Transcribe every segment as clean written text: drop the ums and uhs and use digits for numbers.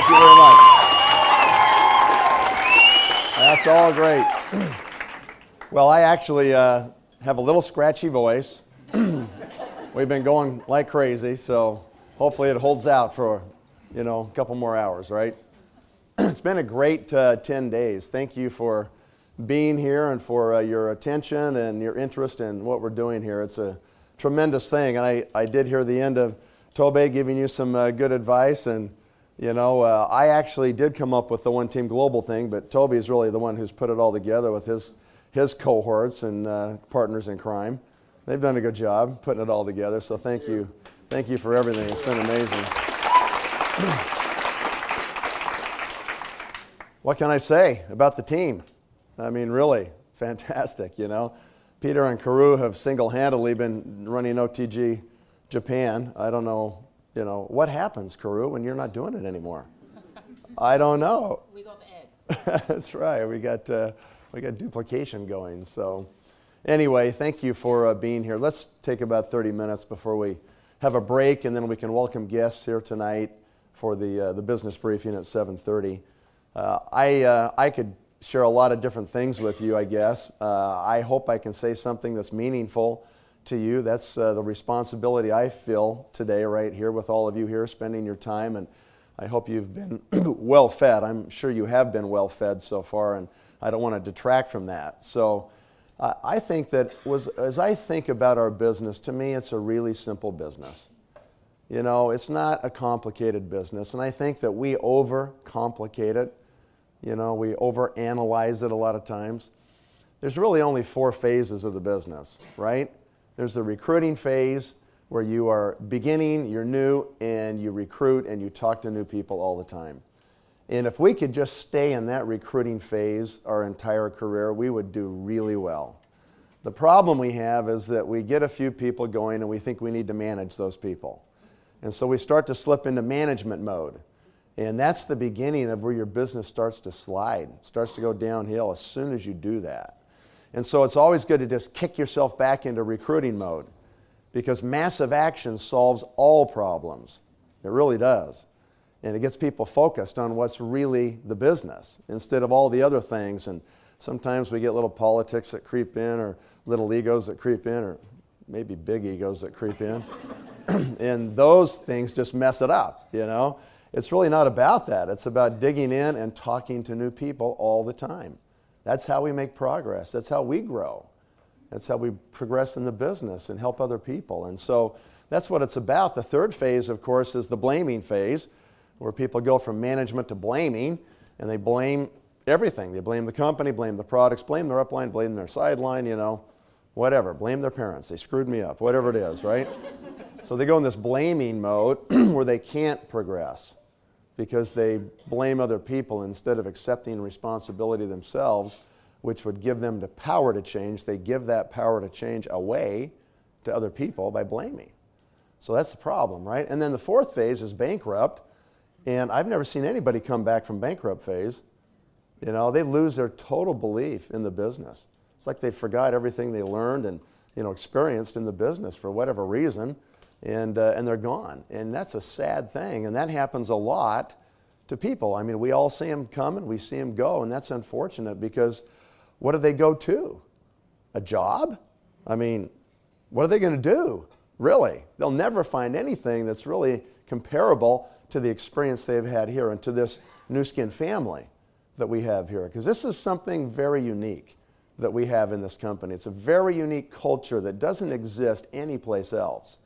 you very much. That's all great. Well, I actually have a little scratchy voice. We've been going like crazy, so hopefully it holds out for, a couple more hours, right? It's been a great 10 days. Thank you for being here and for your attention and your interest in what we're doing here. It's a tremendous thing, and I did hear the end of Tobey giving you some good advice, and I actually did come up with the One Team Global thing, but Tobey is really the one who's put it all together with his cohorts and partners in crime. They've done a good job putting it all together, so thank you. Thank you for everything. It's been amazing. What can I say about the team? I mean, really, fantastic, Peter and Karu have single-handedly been running OTG Japan. I don't know, what happens, Karu, when you're not doing it anymore? I don't know. We got Ed. That's right. We got duplication going. So anyway, thank you for being here. Let's take about 30 minutes before we have a break, and then we can welcome guests here tonight for the business briefing at 7:30. I could share a lot of different things with you, I guess. I hope I can say something that's meaningful to you. That's the responsibility I feel today right here with all of you here spending your time, and I hope you've been well fed. I'm sure you have been well fed so far, and I don't want to detract from that. So I think that as I think about our business, to me it's a really simple business. It's not a complicated business, and I think that we overcomplicate it. We overanalyze it a lot of times. There's really only 4 phases of the business, right? There's the recruiting phase where you are beginning, you're new, and you recruit and you talk to new people all the time. And if we could just stay in that recruiting phase our entire career, we would do really well. The problem we have is that we get a few people going and we think we need to manage those people. And so we start to slip into management mode. And that's the beginning of where your business starts to slide, starts to go downhill as soon as you do that. And so it's always good to just kick yourself back into recruiting mode, because massive action solves all problems. It really does. And it gets people focused on what's really the business instead of all the other things. And sometimes we get little politics that creep in, or little egos that creep in, or maybe big egos that creep in. And those things just mess it up, It's really not about that. It's about digging in and talking to new people all the time. That's how we make progress. That's how we grow. That's how we progress in the business and help other people. And so that's what it's about. The third phase, of course, is the blaming phase, where people go from management to blaming, and they blame everything. They blame the company, blame the products, blame their upline, blame their sideline, whatever. Blame their parents. They screwed me up, whatever it is, right? So they go in this blaming mode where they can't progress because they blame other people instead of accepting responsibility themselves, which would give them the power to change. They give that power to change away to other people by blaming. So that's the problem, right? And then the fourth phase is bankrupt, and I've never seen anybody come back from bankrupt phase. They lose their total belief in the business. It's like they forgot everything they learned and experienced in the business for whatever reason, and they're gone. And that's a sad thing, and that happens a lot to people. I mean, we all see them come and we see them go, and that's unfortunate, because what do they go to? A job? I mean, what are they going to do, really? They'll never find anything that's really comparable to the experience they've had here and to this Nu Skin family that we have here, because this is something very unique that we have in this company. It's a very unique culture that doesn't exist anyplace else.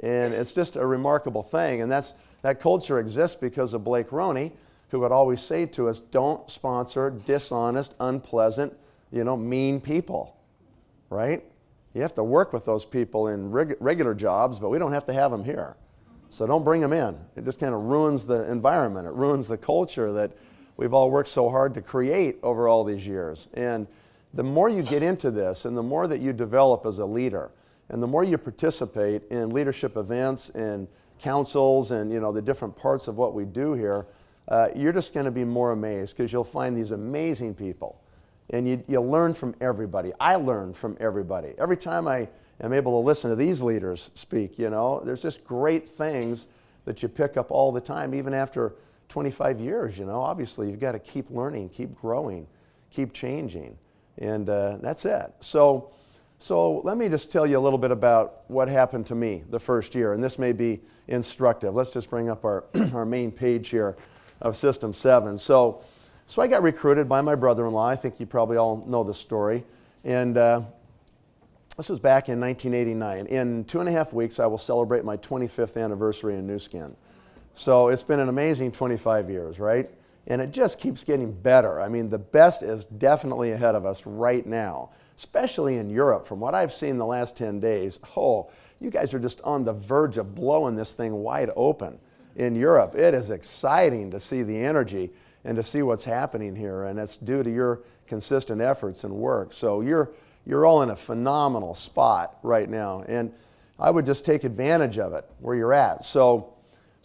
And it's just a remarkable thing. And that culture exists because of Blake Roney, who would always say to us, don't sponsor dishonest, unpleasant, mean people, right? You have to work with those people in regular jobs, but we don't have to have them here. So don't bring them in. It just kind of ruins the environment. It ruins the culture that we've all worked so hard to create over all these years. And the more you get into this and the more that you develop as a leader, and the more you participate in leadership events and councils and the different parts of what we do here, you're just going to be more amazed, because you'll find these amazing people. And you learn from everybody. I learn from everybody. Every time I am able to listen to these leaders speak, there's just great things that you pick up all the time, even after 25 years, obviously you've got to keep learning, keep growing, keep changing. And that's it. So let me just tell you a little bit about what happened to me the first year, and this may be instructive. Let's just bring up our, our main page here of System 7. So I got recruited by my brother-in-law. I think you probably all know the story. And this was back in 1989. In 2.5 weeks, I will celebrate my 25th anniversary in Nu Skin. So it's been an amazing 25 years, right? And it just keeps getting better. I mean, the best is definitely ahead of us right now, especially in Europe. From what I've seen the last 10 days, you guys are just on the verge of blowing this thing wide open in Europe. It is exciting to see the energy and to see what's happening here, and it's due to your consistent efforts and work. So you're all in a phenomenal spot right now, and I would just take advantage of it where you're at. So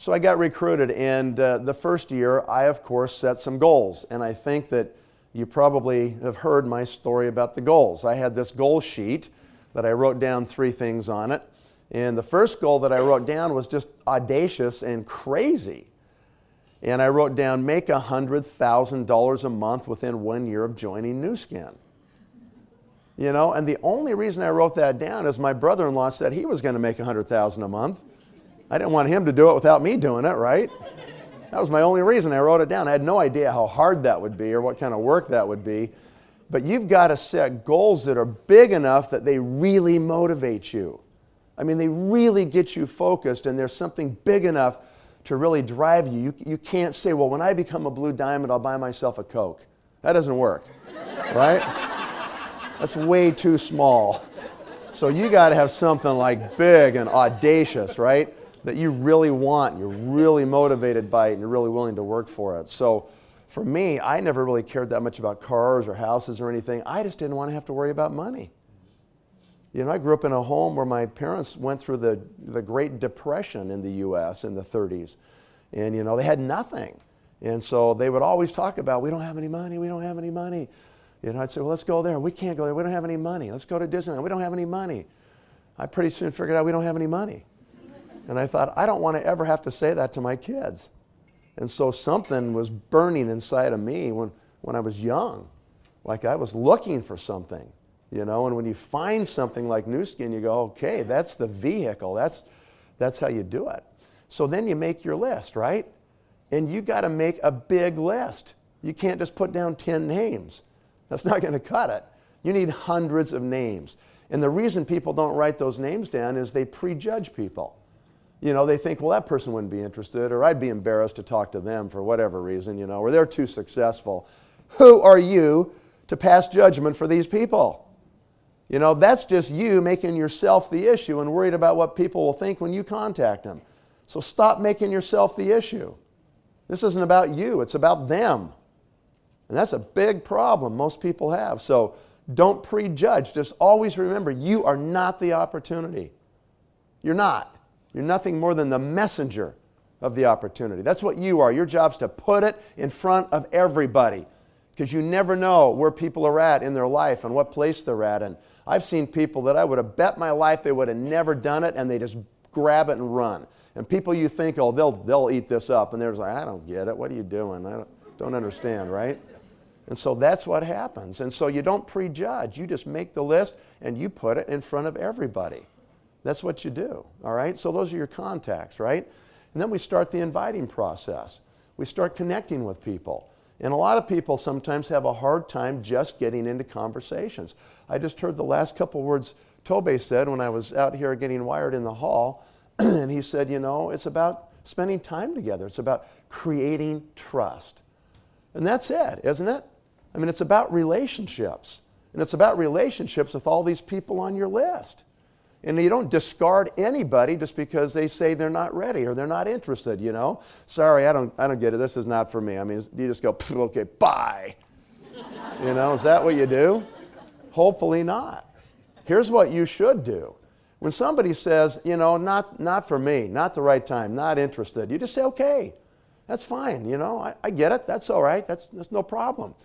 I got recruited, and the first year, I, of course, set some goals. And I think that you probably have heard my story about the goals. I had this goal sheet that I wrote down 3 things on it. And the first goal that I wrote down was just audacious and crazy. And I wrote down, make $100,000 a month within 1 year of joining Nu Skin. And the only reason I wrote that down is my brother-in-law said he was going to make $100,000 a month. I didn't want him to do it without me doing it, right? That was my only reason I wrote it down. I had no idea how hard that would be or what kind of work that would be. But you've got to set goals that are big enough that they really motivate you. I mean, they really get you focused, and there's something big enough to really drive you. You can't say, well, when I become a blue diamond, I'll buy myself a Coke. That doesn't work, right? That's way too small. So you got to have something like big and audacious, right? That you really want, you're really motivated by it, and you're really willing to work for it. So for me, I never really cared that much about cars or houses or anything. I just didn't want to have to worry about money. I grew up in a home where my parents went through the Great Depression in the U.S. in the 30s. And, they had nothing. And so they would always talk about, we don't have any money, we don't have any money. I'd say, well, let's go there. We can't go there. We don't have any money. Let's go to Disneyland. We don't have any money. I pretty soon figured out we don't have any money. And I thought, I don't want to ever have to say that to my kids. And so something was burning inside of me when I was young. Like I was looking for something, and when you find something like Nu Skin, you go, okay, that's the vehicle. That's how you do it. So then you make your list, right? And you got to make a big list. You can't just put down 10 names. That's not going to cut it. You need hundreds of names. And the reason people don't write those names down is they prejudge people. They think, well, that person wouldn't be interested, or I'd be embarrassed to talk to them for whatever reason, or they're too successful. Who are you to pass judgment for these people? That's just you making yourself the issue and worried about what people will think when you contact them. So stop making yourself the issue. This isn't about you, it's about them. And that's a big problem most people have. So don't prejudge. Just always remember, you are not the opportunity. You're not. You're nothing more than the messenger of the opportunity. That's what you are. Your job's to put it in front of everybody, because you never know where people are at in their life and what place they're at. And I've seen people that I would have bet my life they would have never done it, and they just grab it and run. And people you think, oh, they'll eat this up. And they're just like, I don't get it. What are you doing? I don't understand, right? And so that's what happens. And so you don't prejudge. You just make the list and you put it in front of everybody. That's what you do, all right? So those are your contacts, right? And then we start the inviting process. We start connecting with people. And a lot of people sometimes have a hard time just getting into conversations. I just heard the last couple words Tobey said when I was out here getting wired in the hall. And he said, it's about spending time together. It's about creating trust. And that's it, isn't it? I mean, it's about relationships. And it's about relationships with all these people on your list. And you don't discard anybody just because they say they're not ready or they're not interested, Sorry, I don't get it. This is not for me. I mean, you just go, okay, bye. Is that what you do? Hopefully not. Here's what you should do. When somebody says, not for me, not the right time, not interested, you just say, okay, that's fine. I get it. That's all right. That's no problem.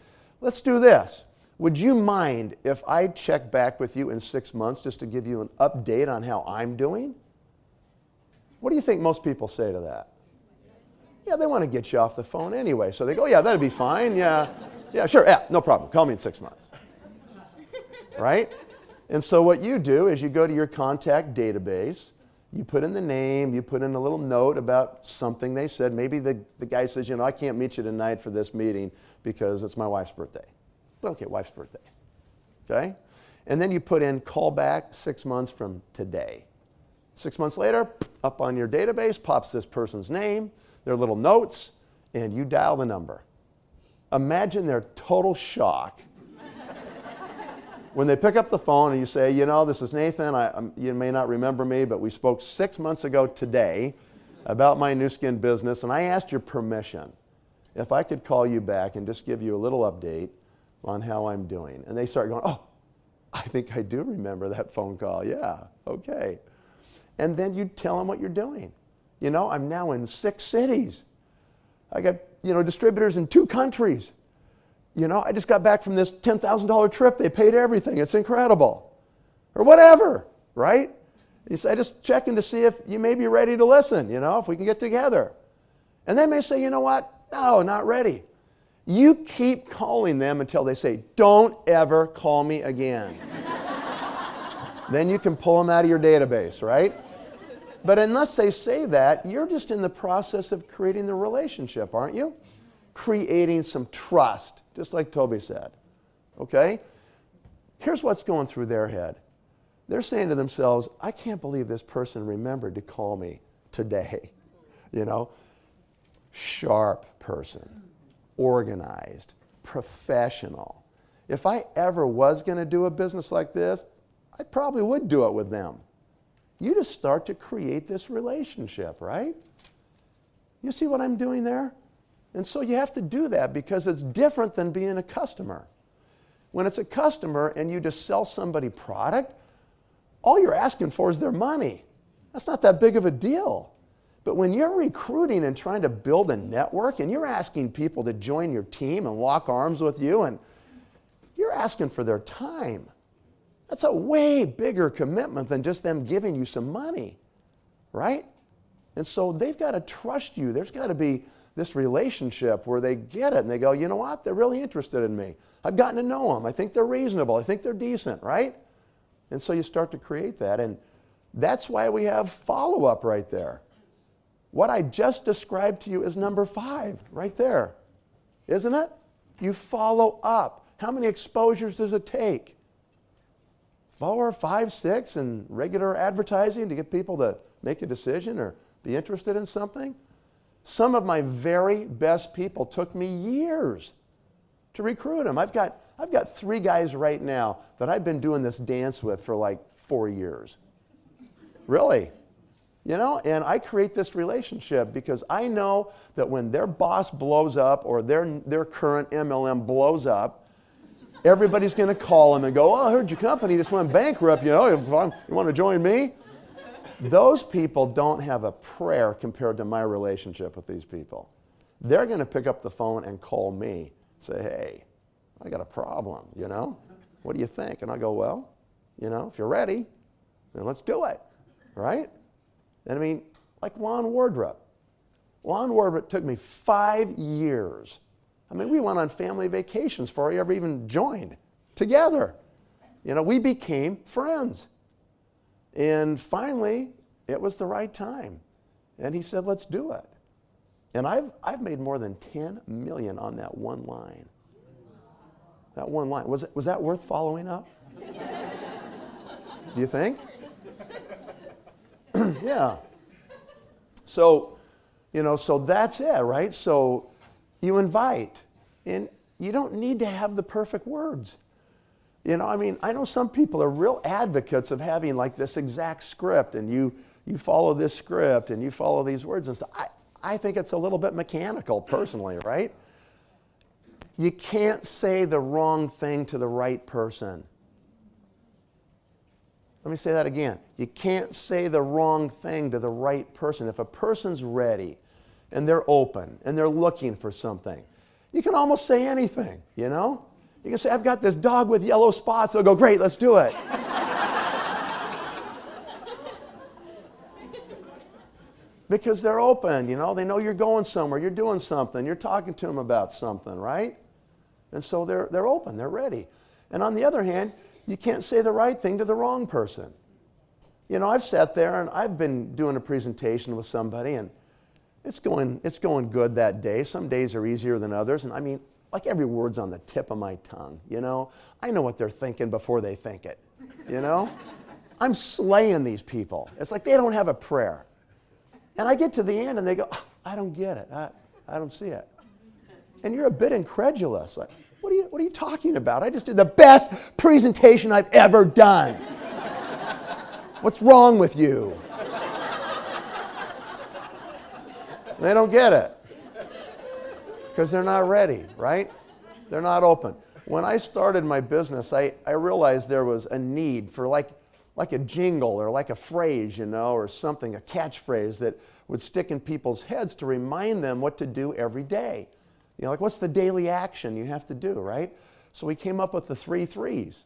Let's do this. Would you mind if I check back with you in 6 months just to give you an update on how I'm doing? What do you think most people say to that? Yeah, they want to get you off the phone anyway. So they go, yeah, that'd be fine. Yeah, sure. Yeah, no problem. Call me in 6 months. Right? And so what you do is you go to your contact database, you put in the name, you put in a little note about something they said. Maybe the guy says, I can't meet you tonight for this meeting because it's my wife's birthday. Okay, wife's birthday. Okay? And then you put in call back 6 months from today. 6 months later, up on your database pops this person's name, their little notes, and you dial the number. Imagine their total shock when they pick up the phone and you say, this is Nathan. You may not remember me, but we spoke 6 months ago today about my Nu Skin business, and I asked your permission if I could call you back and just give you a little update on how I'm doing. And they start going, oh, I think I do remember that phone call. Yeah, okay. And then you tell them what you're doing. I'm now in 6 cities. I got, distributors in 2 countries. I just got back from this $10,000 trip. They paid everything. It's incredible. Or whatever, right? You say, just checking to see if you may be ready to listen, if we can get together. And they may say, you know what? No, not ready. You keep calling them until they say, don't ever call me again. Then you can pull them out of your database, right? But unless they say that, you're just in the process of creating the relationship, aren't you? Creating some trust, just like Toby said. Okay? Here's what's going through their head. They're saying to themselves, I can't believe this person remembered to call me today. Sharp person, organized, professional. If I ever was going to do a business like this, I probably would do it with them. You just start to create this relationship, right? You see what I'm doing there? And so you have to do that because it's different than being a customer. When it's a customer and you just sell somebody product, all you're asking for is their money. That's not that big of a deal. But when you're recruiting and trying to build a network and you're asking people to join your team and lock arms with you and you're asking for their time, that's a way bigger commitment than just them giving you some money, right? And so they've got to trust you. There's got to be this relationship where they get it and they go, you know what? They're really interested in me. I've gotten to know them. I think they're reasonable. I think they're decent, right? And so you start to create that. And that's why we have follow-up right there. What I just described to you is number 5 right there, isn't it? You follow up. How many exposures does it take? 4, 5, 6 in regular advertising to get people to make a decision or be interested in something? Some of my very best people took me years to recruit them. I've got 3 guys right now that I've been doing this dance with for like 4 years. Really. And I create this relationship because I know that when their boss blows up or their current MLM blows up, everybody's going to call them and go, oh, I heard your company just went bankrupt, you want to join me? Those people don't have a prayer compared to my relationship with these people. They're going to pick up the phone and call me, say, hey, I got a problem, What do you think? And I go, well, if you're ready, then let's do it, right? And like Juan Wardrop. Juan Wardrop took me 5 years. We went on family vacations before I ever even joined together. We became friends. And finally, it was the right time. And he said, let's do it. And I've made more than 10 million on that one line. That one line. Was that worth following up? Do you think? Yeah. So, so that's it, right? So you invite. And you don't need to have the perfect words. I know some people are real advocates of having like this exact script and you follow this script and you follow these words and stuff. I think it's a little bit mechanical personally, right? You can't say the wrong thing to the right person. Let me say that again. You can't say the wrong thing to the right person. If a person's ready and they're open and they're looking for something, you can almost say anything, You can say, I've got this dog with yellow spots. They'll go, great, let's do it. Because they're open, they know you're going somewhere, you're doing something, you're talking to them about something, right? And so they're open, they're ready. And on the other hand, you can't say the right thing to the wrong person. I've sat there and I've been doing a presentation with somebody and it's going good that day. Some days are easier than others. And I mean, like every word's on the tip of my tongue, I know what they're thinking before they think it, I'm slaying these people. It's like they don't have a prayer. And I get to the end and they go, oh, I don't get it. I don't see it. And you're a bit incredulous. Like, what are you talking about? I just did the best presentation I've ever done. What's wrong with you? They don't get it because they're not ready, right? They're not open. When I started my business, I realized there was a need for like a jingle or like a phrase, or something, a catchphrase that would stick in people's heads to remind them what to do every day. Like what's the daily action you have to do, right? So we came up with the 3 threes.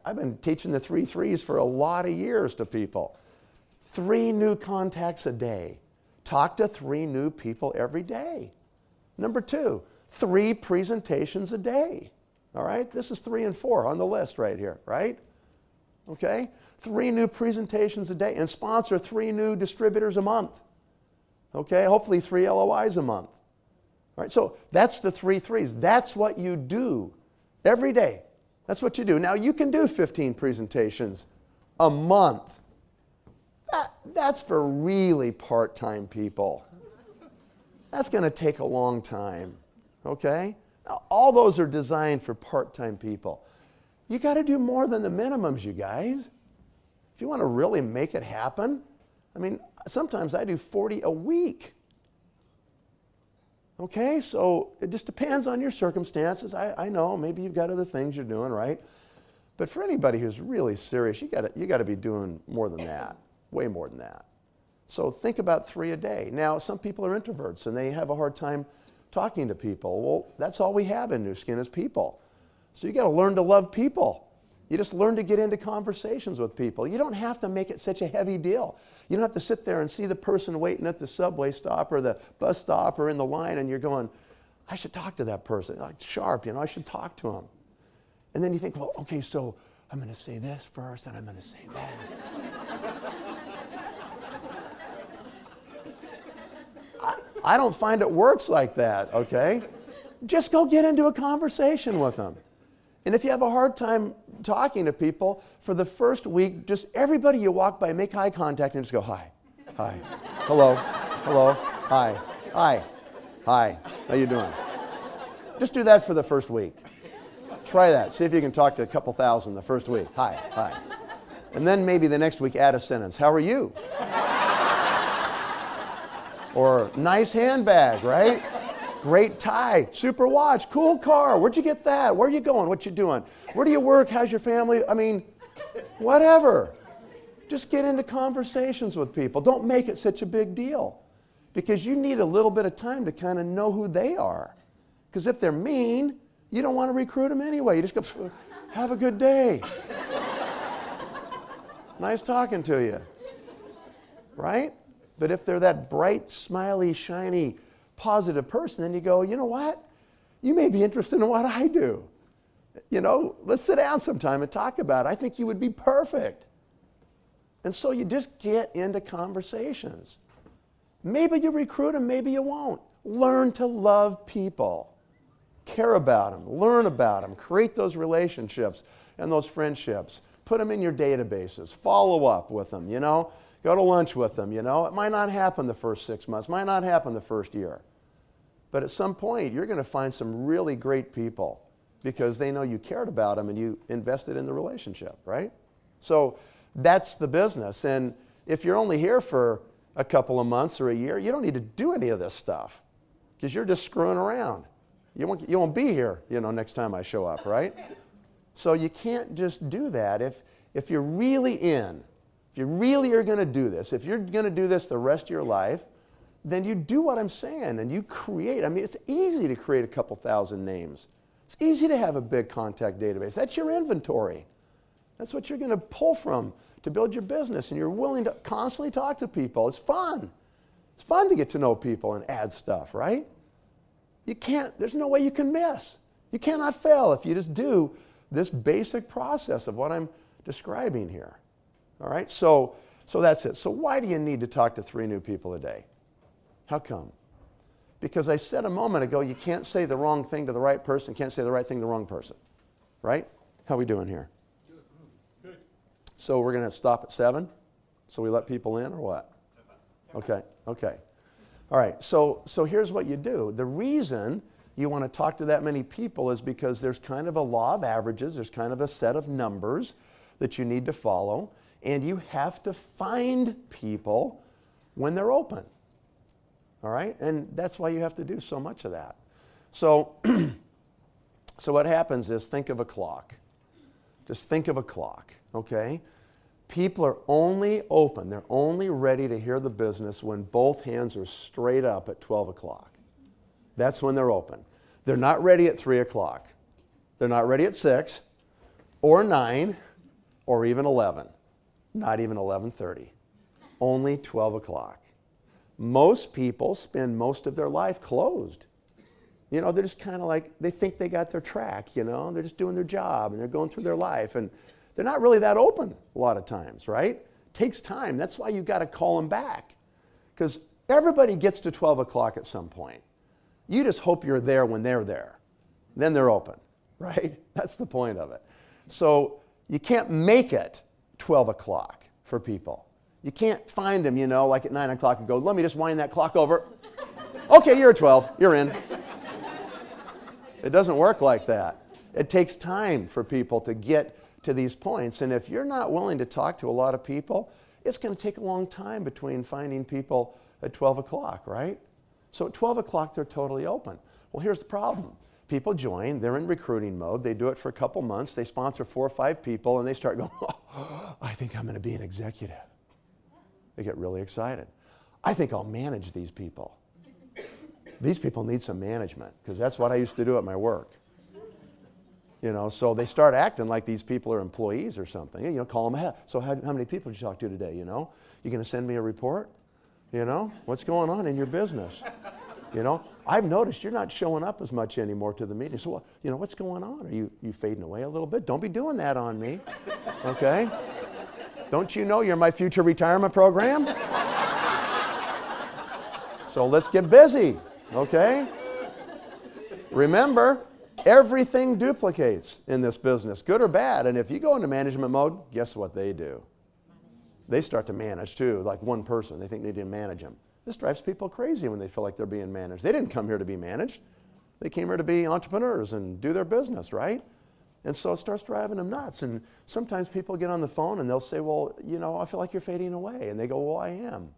I've been teaching the 3 threes for a lot of years to people. 3 new contacts a day. Talk to 3 new people every day. Number 2, 3 presentations a day. All right? This is 3 and 4 on the list right here, right? Okay? 3 new presentations a day and sponsor 3 new distributors a month. Okay? Hopefully 3 LOIs a month. All right? So that's the 3 threes. That's what you do every day. That's what you do. Now you can do 15 presentations a month. That's for really part-time people. That's going to take a long time. Okay? Now, all those are designed for part-time people. You got to do more than the minimums, you guys. If you want to really make it happen, sometimes I do 40 a week. Okay, so it just depends on your circumstances. I know maybe you've got other things you're doing, right? But for anybody who's really serious, you got to be doing more than that, way more than that. So think about 3 a day. Now, some people are introverts and they have a hard time talking to people. Well, that's all we have in Nu Skin is people. So you got to learn to love people. You just learn to get into conversations with people. You don't have to make it such a heavy deal. You don't have to sit there and see the person waiting at the subway stop or the bus stop or in the line and you're going, I should talk to that person. Like sharp, I should talk to him. And then you think, well, okay, so I'm going to say this first and I'm going to say that. I don't find it works like that, okay? Just go get into a conversation with them. And if you have a hard time talking to people, for the first week, just everybody you walk by, make eye contact and just go, hi, hi, hello, hello, hi, hi, hi, how you doing? Just do that for the first week. Try that. See if you can talk to a couple thousand the first week. Hi, hi. And then maybe the next week add a sentence. How are you? Or nice handbag, right? Great tie, super watch, cool car. Where'd you get that? Where are you going? What you doing? Where do you work? How's your family? Whatever. Just get into conversations with people. Don't make it such a big deal because you need a little bit of time to kind of know who they are. Because if they're mean, you don't want to recruit them anyway. You just go, have a good day. Nice talking to you. Right? But if they're that bright, smiley, shiny, positive person, then you go, you know what? You may be interested in what I do. Let's sit down sometime and talk about it. I think you would be perfect. And so you just get into conversations. Maybe you recruit them, maybe you won't. Learn to love people. Care about them, learn about them, create those relationships and those friendships. Put them in your databases, follow up with them, Go to lunch with them, It might not happen the first 6 months, might not happen the first year. But at some point, you're going to find some really great people because they know you cared about them and you invested in the relationship, right? So that's the business. And if you're only here for a couple of months or a year, you don't need to do any of this stuff because you're just screwing around. You won't be here, next time I show up, right? So you can't just do that. If you're really in, if you really are going to do this, if you're going to do this the rest of your life, then you do what I'm saying and you create. It's easy to create a couple thousand names. It's easy to have a big contact database. That's your inventory. That's what you're going to pull from to build your business, and you're willing to constantly talk to people. It's fun. It's fun to get to know people and add stuff, right? There's no way you can miss. You cannot fail if you just do this basic process of what I'm describing here. All right, so that's it. So why do you need to talk to 3 new people a day? How come? Because I said a moment ago, you can't say the wrong thing to the right person, can't say the right thing to the wrong person. Right? How are we doing here? Good. So we're going to stop at 7? So we let people in or what? Okay. All right, so here's what you do. The reason you want to talk to that many people is because there's kind of a law of averages, there's kind of a set of numbers that you need to follow, and you have to find people when they're open. All right? And that's why you have to do so much of that. So, so what happens is, think of a clock. Just think of a clock, okay? People are only open, they're only ready to hear the business when both hands are straight up at 12 o'clock. That's when they're open. They're not ready at 3 o'clock. They're not ready at 6 or 9 or even 11. Not even 11:30. Only 12 o'clock. Most people spend most of their life closed. You know, they're just kind of like, they think they got their track, you know, they're just doing their job and they're going through their life, and they're not really that open a lot of times, right? It takes time. That's why you got to call them back, because everybody gets to 12 o'clock at some point. You just hope you're there when they're there. Then they're open, right? That's the point of it. So you can't make it 12 o'clock for people. You can't find them, you know, like at 9 o'clock and go, let me just wind that clock over. Okay, you're at 12. You're in. It doesn't work like that. It takes time for people to get to these points. And if you're not willing to talk to a lot of people, it's going to take a long time between finding people at 12 o'clock, right? So at 12 o'clock, they're totally open. Well, here's the problem. People join, they're in recruiting mode, they do it for a couple months, they sponsor 4 or 5 people, and they start going, oh, I think I'm going to be an executive. They get really excited. I think I'll manage these people. These people need some management, because that's what I used to do at my work. You know, so they start acting like these people are employees or something. You know, call them ahead. So how many people did you talk to today, you know? You going to send me a report? You know, what's going on in your business? You know, I've noticed you're not showing up as much anymore to the meeting. So, well, you know, what's going on? Are you fading away a little bit? Don't be doing that on me, okay? Don't you know you're my future retirement program? So let's get busy, okay? Remember, everything duplicates in this business, good or bad. And if you go into management mode, guess what they do? They start to manage too, like one person. They think they need to manage them. This drives people crazy when they feel like they're being managed. They didn't come here to be managed. They came here to be entrepreneurs and do their business, right? And so it starts driving them nuts. And sometimes people get on the phone and they'll say, well, you know, I feel like you're fading away. And they go, well, I am.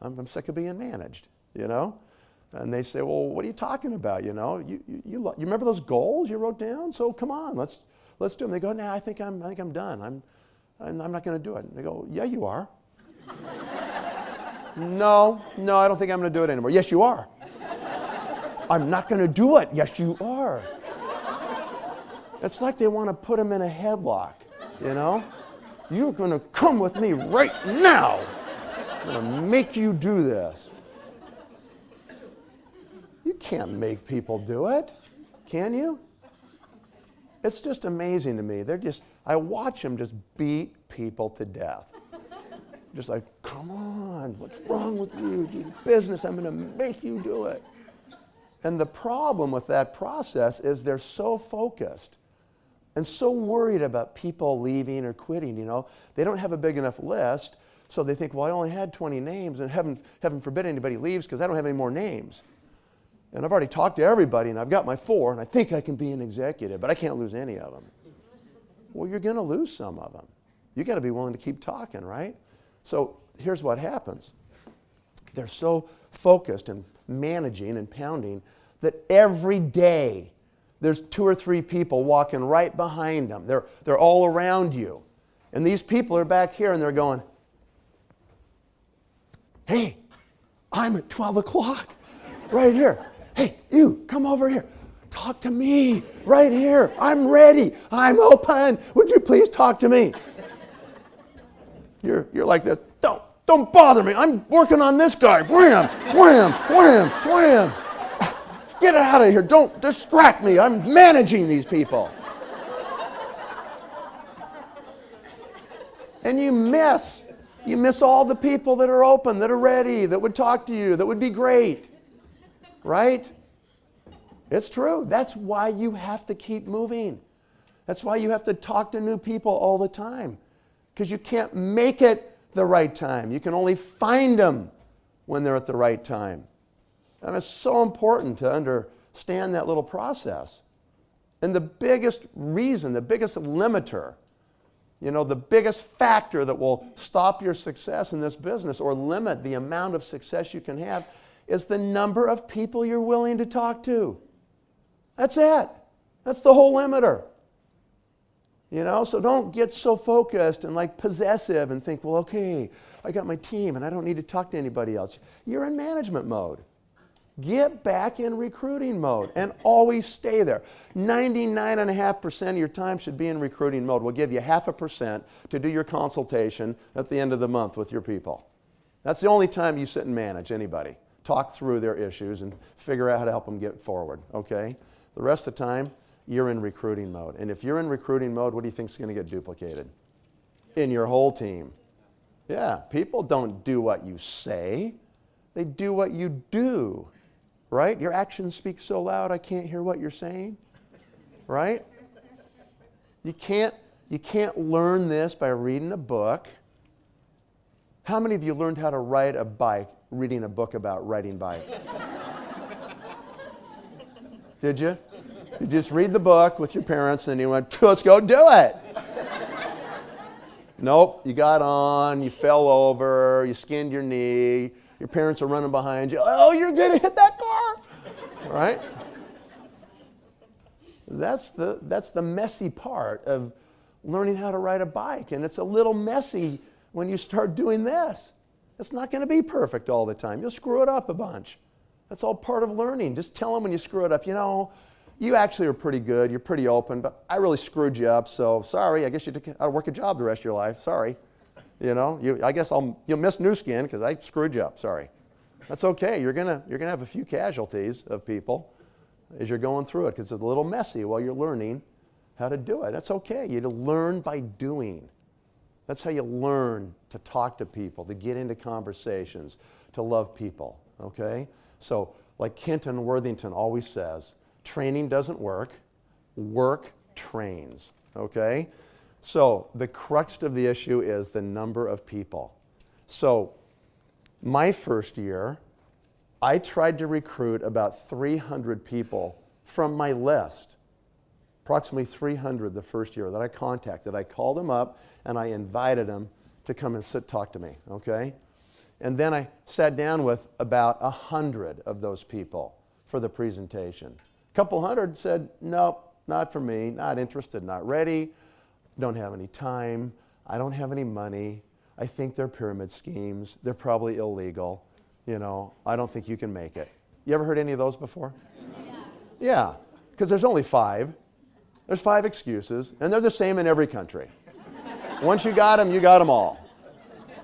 I'm sick of being managed, you know? And they say, well, what are you talking about, you know? You remember those goals you wrote down? So come on, let's do them. They go, nah, I think I'm done. I'm not going to do it. And they go, yeah, you are. No, I don't think I'm going to do it anymore. Yes, you are. I'm not going to do it. Yes, you are. It's like they want to put them in a headlock, you know? You're going to come with me right now. I'm going to make you do this. You can't make people do it, can you? It's just amazing to me. I watch them just beat people to death. Just like, come on, what's wrong with you? Do business, I'm going to make you do it. And the problem with that process is they're so focused and so worried about people leaving or quitting, you know. They don't have a big enough list, so they think, well, I only had 20 names, and heaven forbid anybody leaves because I don't have any more names. And I've already talked to everybody, and I've got my 4, and I think I can be an executive, but I can't lose any of them. Well, you're going to lose some of them. You got to be willing to keep talking, right? So here's what happens. They're so focused and managing and pounding that every day there's 2 or 3 people walking right behind them. They're all around you. And these people are back here and they're going, hey, I'm at 12 o'clock right here. Hey, you, come over here. Talk to me right here. I'm ready. I'm open. Would you please talk to me? You're like this. Don't Don't bother me. I'm working on this guy. Wham, wham, wham, wham. Get out of here. Don't distract me. I'm managing these people. And you miss all the people that are open, that are ready, that would talk to you, that would be great. Right? It's true. That's why you have to keep moving. That's why you have to talk to new people all the time. Because you can't make it the right time. You can only find them when they're at the right time. And it's so important to understand that little process. And the biggest reason, the biggest limiter, the biggest factor that will stop your success in this business or limit the amount of success you can have is the number of people you're willing to talk to. That's it. That's the whole limiter. So don't get so focused and like possessive and think, well, okay, I got my team and I don't need to talk to anybody else. You're in management mode. Get back in recruiting mode and always stay there. 99.5% of your time should be in recruiting mode. We'll give you 0.5% to do your consultation at the end of the month with your people. That's the only time you sit and manage anybody. Talk through their issues and figure out how to help them get forward, okay? The rest of the time, you're in recruiting mode. And if you're in recruiting mode, what do you think is going to get duplicated? In your whole team. Yeah, people don't do what you say. They do what you do, right? Your actions speak so loud, I can't hear what you're saying, right? You can't learn this by reading a book. How many of you learned how to ride a bike reading a book about riding bikes? Did you? You just read the book with your parents and you went, let's go do it. Nope, you got on, you fell over, you skinned your knee, your parents are running behind you. Oh, you're going to hit that car, right? That's the messy part of learning how to ride a bike. And it's a little messy when you start doing this. It's not going to be perfect all the time. You'll screw it up a bunch. That's all part of learning. Just tell them when you screw it up, you actually are pretty good, you're pretty open, but I really screwed you up, so sorry, I guess you ought to work a job the rest of your life, sorry. I guess you'll miss Nu Skin because I screwed you up, sorry. That's okay, you're gonna have a few casualties of people as you're going through it because it's a little messy while you're learning how to do it. That's okay, you learn by doing. That's how you learn to talk to people, to get into conversations, to love people, okay? So like Kenton Worthington always says, training doesn't work, work trains, okay? So the crux of the issue is the number of people. So my first year, I tried to recruit about 300 people from my list, approximately 300 the first year that I contacted. I called them up and I invited them to come and talk to me, okay? And then I sat down with about 100 of those people for the presentation. A couple hundred said, nope, not for me, not interested, not ready, don't have any time, I don't have any money, I think they're pyramid schemes, they're probably illegal, I don't think you can make it. You ever heard any of those before? Yeah, because there's only 5. There's 5 excuses, and they're the same in every country. Once you got them all.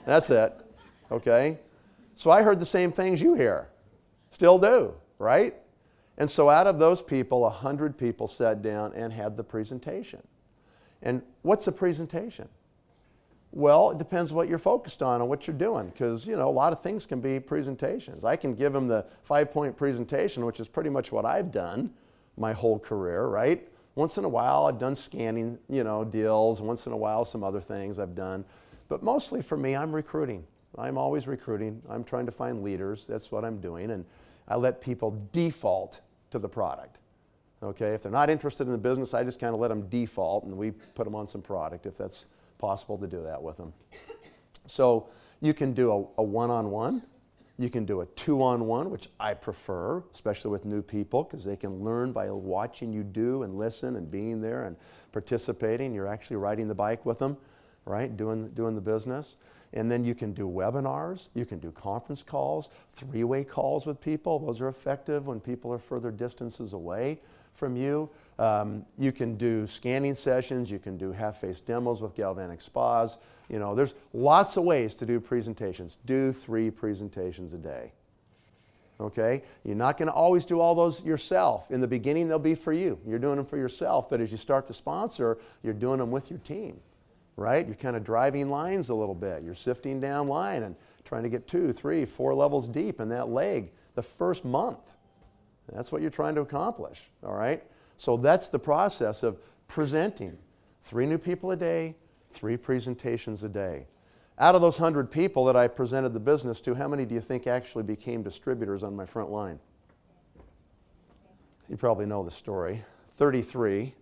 That's it, okay? So I heard the same things you hear, still do, right? And so out of those people, 100 people sat down and had the presentation. And what's a presentation? Well, it depends what you're focused on and what you're doing, because a lot of things can be presentations. I can give them the 5-point presentation, which is pretty much what I've done my whole career, right? Once in a while, I've done scanning, deals. Once in a while, some other things I've done. But mostly for me, I'm recruiting. I'm always recruiting. I'm trying to find leaders. That's what I'm doing. And I let people default to the product. Okay, if they're not interested in the business, I just kind of let them default and we put them on some product if that's possible to do that with them. So you can do a one-on-one. You can do a 2-on-1, which I prefer, especially with new people, because they can learn by watching you do and listen and being there and participating. You're actually riding the bike with them, right, doing the business. And then you can do webinars, you can do conference calls, three-way calls with people. Those are effective when people are further distances away from you. You can do scanning sessions, you can do half-face demos with galvanic spas. You know, there's lots of ways to do presentations. Do 3 presentations a day. Okay? You're not going to always do all those yourself. In the beginning, they'll be for you. You're doing them for yourself, but as you start to sponsor, you're doing them with your team. Right? You're kind of driving lines a little bit. You're sifting down line and trying to get 2, 3, 4 levels deep in that leg the first month. That's what you're trying to accomplish, all right? So that's the process of presenting. 3 new people a day, 3 presentations a day. Out of those 100 people that I presented the business to, how many do you think actually became distributors on my front line? You probably know the story. 33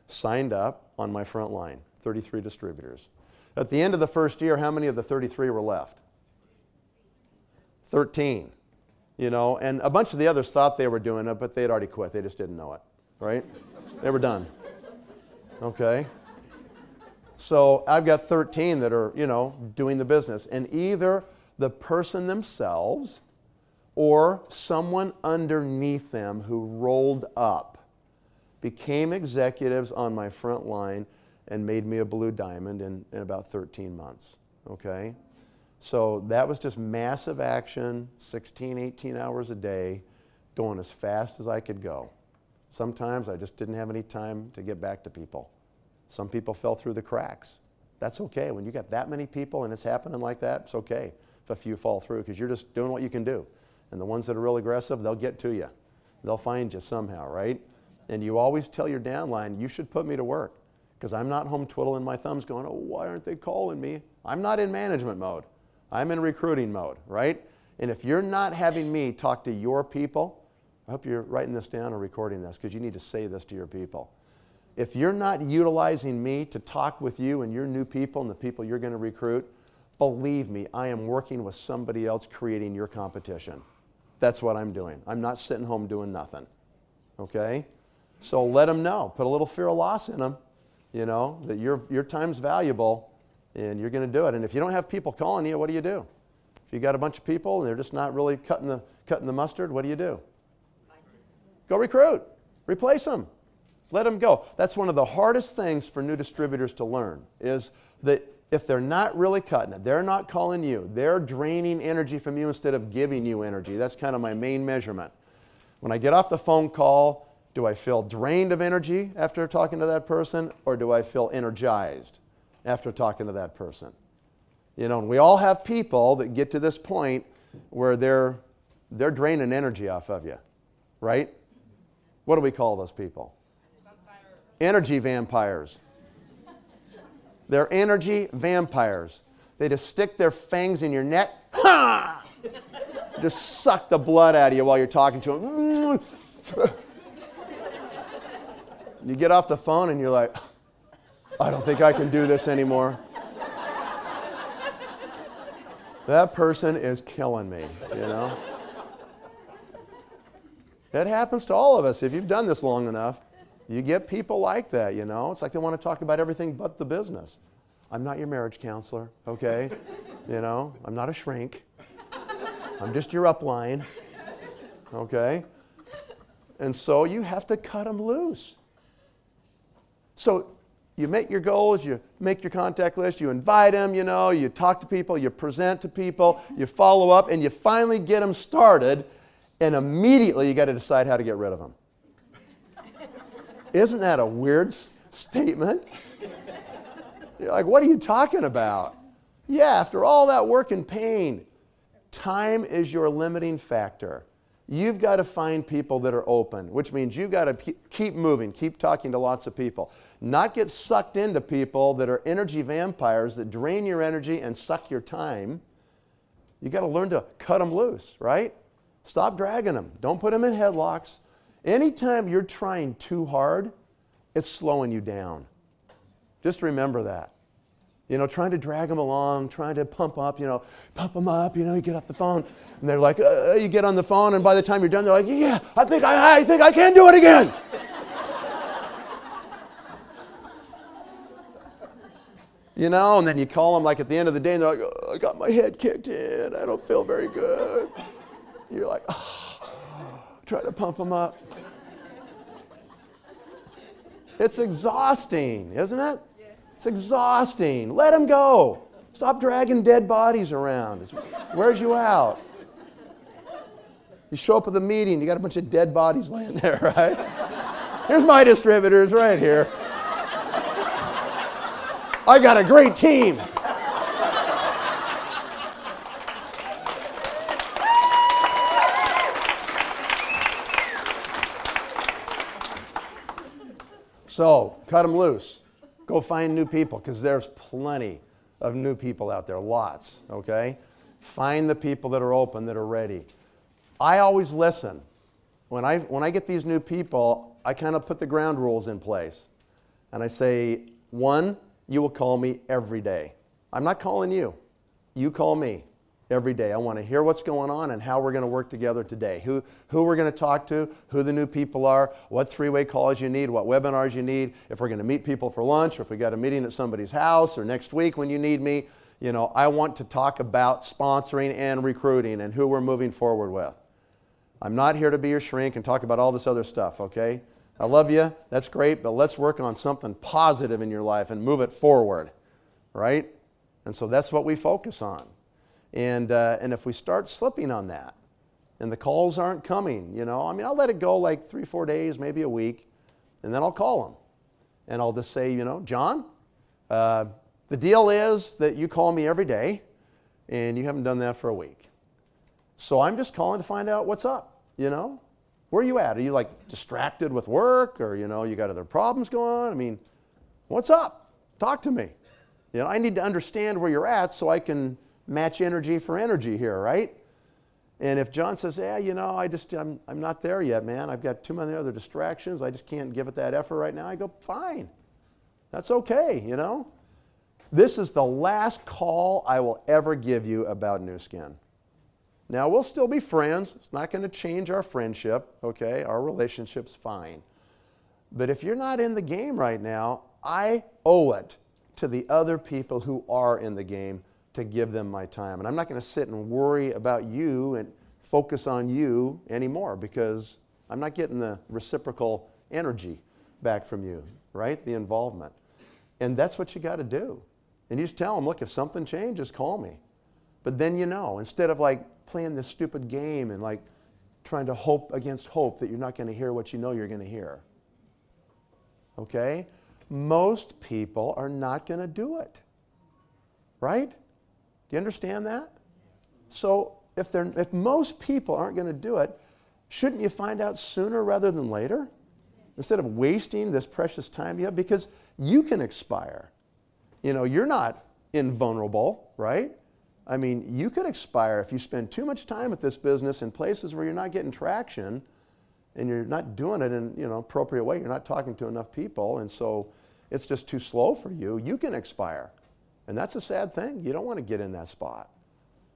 signed up on my front line. 33 distributors. At the end of the first year, how many of the 33 were left? 13. You know, and a bunch of the others thought they were doing it, but they had already quit. They just didn't know it, right? They were done. Okay? So I've got 13 that are, you know, doing the business. And either the person themselves or someone underneath them who rolled up became executives on my front line and made me a blue diamond in about 13 months, okay? So that was just massive action, 16, 18 hours a day, going as fast as I could go. Sometimes I just didn't have any time to get back to people. Some people fell through the cracks. That's okay. When you got that many people and it's happening like that, it's okay if a few fall through because you're just doing what you can do. And the ones that are real aggressive, they'll get to you. They'll find you somehow, right? And you always tell your downline, you should put me to work. Because I'm not home twiddling my thumbs going, oh, why aren't they calling me? I'm not in management mode. I'm in recruiting mode, right? And if you're not having me talk to your people, I hope you're writing this down or recording this because you need to say this to your people. If you're not utilizing me to talk with you and your new people and the people you're going to recruit, believe me, I am working with somebody else creating your competition. That's what I'm doing. I'm not sitting home doing nothing, okay? So let them know. Put a little fear of loss in them. You know, that your time's valuable and you're going to do it. And if you don't have people calling you, what do you do? If you got a bunch of people and they're just not really cutting the mustard, what do you do? Go recruit. Replace them. Let them go. That's one of the hardest things for new distributors to learn is that if they're not really cutting it, they're not calling you, they're draining energy from you instead of giving you energy. That's kind of my main measurement. When I get off the phone call, do I feel drained of energy after talking to that person, or do I feel energized after talking to that person? You know, and we all have people that get to this point where they're draining energy off of you, right? What do we call those people? Vampires. Energy vampires. They're energy vampires. They just stick their fangs in your neck, just suck the blood out of you while you're talking to them. You get off the phone and you're like, I don't think I can do this anymore. That person is killing me, you know? It happens to all of us. If you've done this long enough, you get people like that, you know? It's like they want to talk about everything but the business. I'm not your marriage counselor, okay? You know, I'm not a shrink. I'm just your upline, okay? And so you have to cut them loose. So you make your goals, you make your contact list, you invite them, you know, you talk to people, you present to people, you follow up, and you finally get them started, and immediately you got to decide how to get rid of them. Isn't that a weird statement? You're like, what are you talking about? Yeah, after all that work and pain, time is your limiting factor. You've got to find people that are open, which means you've got to keep moving, keep talking to lots of people. Not get sucked into people that are energy vampires that drain your energy and suck your time. You've got to learn to cut them loose, right? Stop dragging them. Don't put them in headlocks. Anytime you're trying too hard, it's slowing you down. Just remember that. You know, trying to drag them along, trying to pump them up, you know, you get off the phone, and they're like, you get on the phone, and by the time you're done, they're like, yeah, I think I can do it again. You know, and then you call them like at the end of the day and they're like, oh, I got my head kicked in. I don't feel very good. You're like, oh, try to pump them up. It's exhausting, isn't it? Yes. It's exhausting. Let them go. Stop dragging dead bodies around. It wears you out. You show up at the meeting, you got a bunch of dead bodies laying there, right? Here's my distributors right here. I got a great team. So, cut them loose. Go find new people, because there's plenty of new people out there, lots, okay? Find the people that are open, that are ready. I always listen. When I get these new people, I kind of put the ground rules in place. And I say, one, you will call me every day. I'm not calling you. You call me every day. I want to hear what's going on and how we're going to work together today. Who we're going to talk to, who the new people are, what three-way calls you need, what webinars you need, if we're going to meet people for lunch, or if we got a meeting at somebody's house, or next week when you need me. You know, I want to talk about sponsoring and recruiting and who we're moving forward with. I'm not here to be your shrink and talk about all this other stuff, okay? I love you, that's great, but let's work on something positive in your life and move it forward, right? And so that's what we focus on. And if we start slipping on that, and the calls aren't coming, you know, I mean, I'll let it go like 3-4 days, maybe a week, and then I'll call them. And I'll just say, you know, John, the deal is that you call me every day, and you haven't done that for a week. So I'm just calling to find out what's up, you know? Where are you at? Are you like distracted with work, or, you know, you got other problems going on? I mean, what's up? Talk to me. You know, I need to understand where you're at so I can match energy for energy here, right? And if John says, yeah, you know, I'm not there yet, man. I've got too many other distractions. I just can't give it that effort right now. I go, fine. That's okay, you know? This is the last call I will ever give you about Nu Skin. Now, we'll still be friends. It's not going to change our friendship, okay? Our relationship's fine. But if you're not in the game right now, I owe it to the other people who are in the game to give them my time. And I'm not going to sit and worry about you and focus on you anymore, because I'm not getting the reciprocal energy back from you, right? The involvement. And that's what you got to do. And you just tell them, look, if something changes, call me. But then you know, instead of like playing this stupid game and like trying to hope against hope that you're not going to hear what you know you're going to hear. Okay? Most people are not going to do it. Right? Do you understand that? So if most people aren't going to do it, shouldn't you find out sooner rather than later? Instead of wasting this precious time you have, because you can expire. You know, you're not invulnerable, right? I mean, you could expire if you spend too much time at this business in places where you're not getting traction and you're not doing it in, you know, appropriate way. You're not talking to enough people, and so it's just too slow for you. You can expire. And that's a sad thing. You don't want to get in that spot.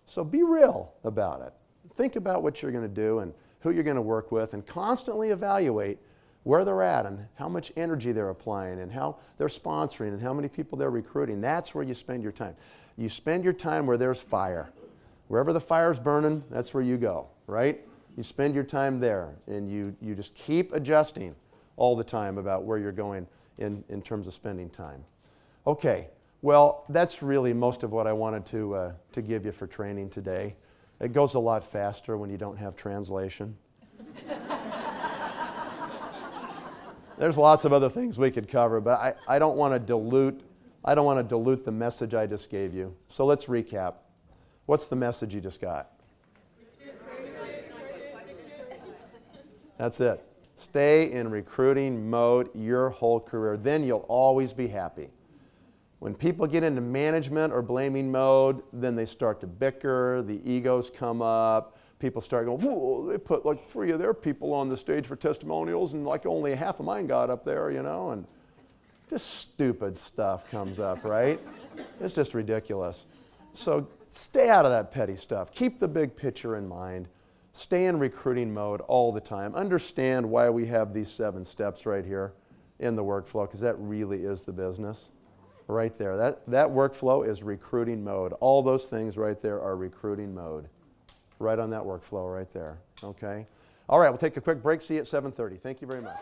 So be real about it. Think about what you're going to do and who you're going to work with, and constantly evaluate where they're at and how much energy they're applying and how they're sponsoring and how many people they're recruiting. That's where you spend your time. You spend your time where there's fire. Wherever the fire's burning, that's where you go, right? You spend your time there, and you just keep adjusting all the time about where you're going in terms of spending time. Okay, well, that's really most of what I wanted to give you for training today. It goes a lot faster when you don't have translation. There's lots of other things we could cover, but I don't want to dilute the message I just gave you. So let's recap. What's the message you just got? That's it. Stay in recruiting mode your whole career. Then you'll always be happy. When people get into management or blaming mode, then they start to bicker, the egos come up, people start going, whoa, they put like 3 of their people on the stage for testimonials and like only half of mine got up there, you know, and just stupid stuff comes up, right? It's just ridiculous. So stay out of that petty stuff. Keep the big picture in mind. Stay in recruiting mode all the time. Understand why we have these 7 steps right here in the workflow, because that really is the business. Right there. That workflow is recruiting mode. All those things right there are recruiting mode. Right on that workflow right there. Okay? All right, we'll take a quick break. See you at 7:30. Thank you very much.